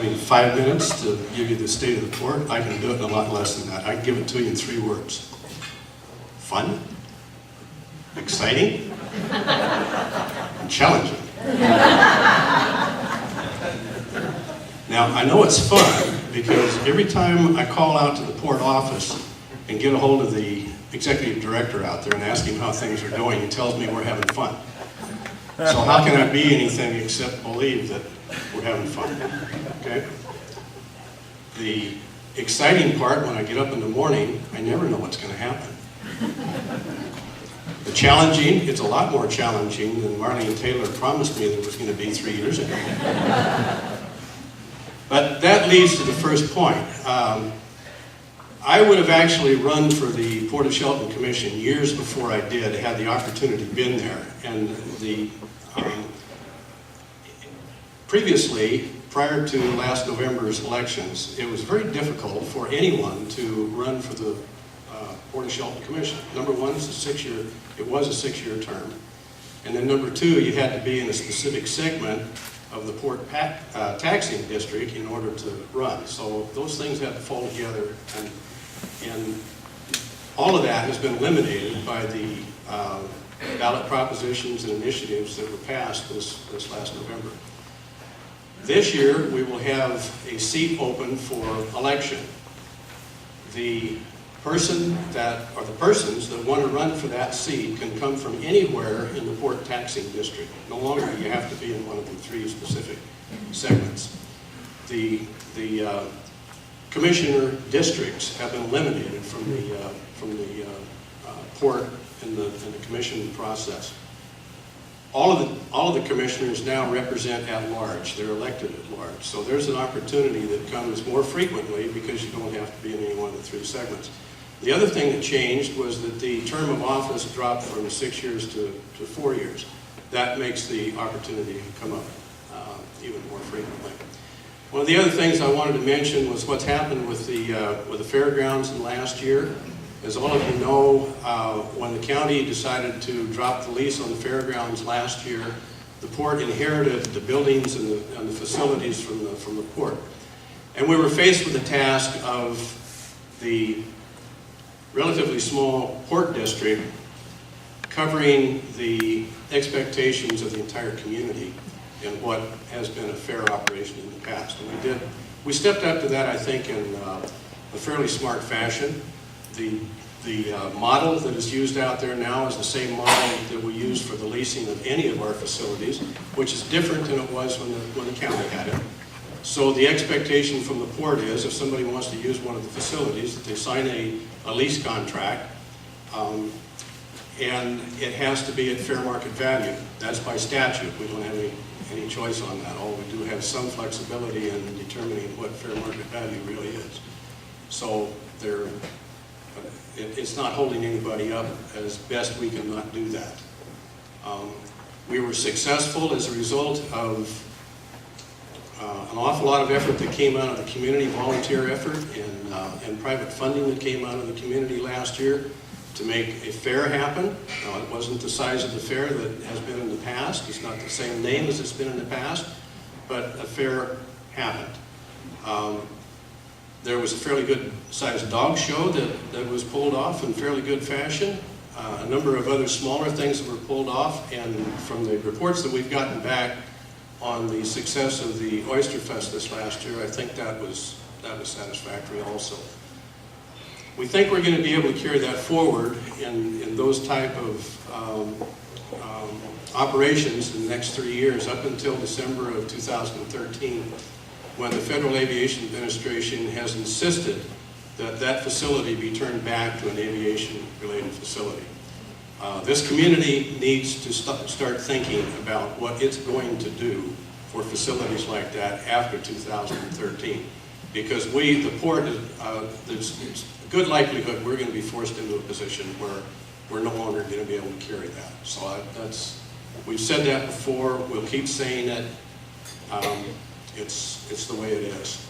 having 5 minutes to give you the state of the port. I can do it in a lot less than that. I can give it to you in 3 words. Fun, exciting, and challenging. Now, I know it's fun because every time I call out to the port office and get a hold of the executive director out there and ask him how things are going, he tells me we're having fun. So how can I be anything except believe that we're having fun, okay? The exciting part, when I get up in the morning, I never know what's going to happen. The challenging, it's a lot more challenging than Marlene Taylor promised me there was going to be 3 years ago. But that leads to the first point. I would have actually run for the Port of Shelton Commission years before I did, had the opportunity been there. And previously, prior to last November's elections, it was very difficult for anyone to run for the Port of Shelton Commission. Number one, it was a 6-year term. And then number two, you had to be in a specific segment of the port taxing district in order to run. So those things had to fall together, and all of that has been eliminated by the ballot propositions and initiatives that were passed this last November. This year, we will have a seat open for election. The person or the persons that want to run for that seat can come from anywhere in the port taxing district. No longer you have to be in one of the 3 specific segments. The commissioner districts have been eliminated from the port in the commission process. All of the commissioners now represent at large. They're elected at large. So there's an opportunity that comes more frequently because you don't have to be in any one of the 3 segments. The other thing that changed was that the term of office dropped from 6 years to 4 years. That makes the opportunity come up even more frequently. One of the other things I wanted to mention was what's happened with the fairgrounds in last year. As all of you know, when the county decided to drop the lease on the fairgrounds last year, the port inherited the buildings and the facilities from the port. And we were faced with the task of the relatively small port district covering the expectations of the entire community in what has been a fair operation in the past. And we stepped up to that, I think, in a fairly smart fashion. The model that is used out there now is the same model that we use for the leasing of any of our facilities, which is different than it was when the county had it. So the expectation from the port is if somebody wants to use one of the facilities, that they sign a lease contract, and it has to be at fair market value. That's by statute. We don't have any choice on that. All we do have some flexibility in determining what fair market value really is. So it's not holding anybody up. As best we can not do that. We were successful as a result of an awful lot of effort that came out of the community, volunteer effort, and private funding that came out of the community last year to make a fair happen. Now, it wasn't the size of the fair that has been in the past. It's not the same name as it's been in the past, but a fair happened. There was a fairly good sized dog show that was pulled off in fairly good fashion. A number of other smaller things that were pulled off, and from the reports that we've gotten back on the success of the Oyster Fest this last year, I think that was satisfactory also. We think we're going to be able to carry that forward in those type of operations in the next 3 years up until December of 2013, when the Federal Aviation Administration has insisted that that facility be turned back to an aviation-related facility. This community needs to start thinking about what it's going to do for facilities like that after 2013. Because the port, there's a good likelihood we're going to be forced into a position where we're no longer going to be able to carry that. So we've said that before, we'll keep saying it. It's the way it is.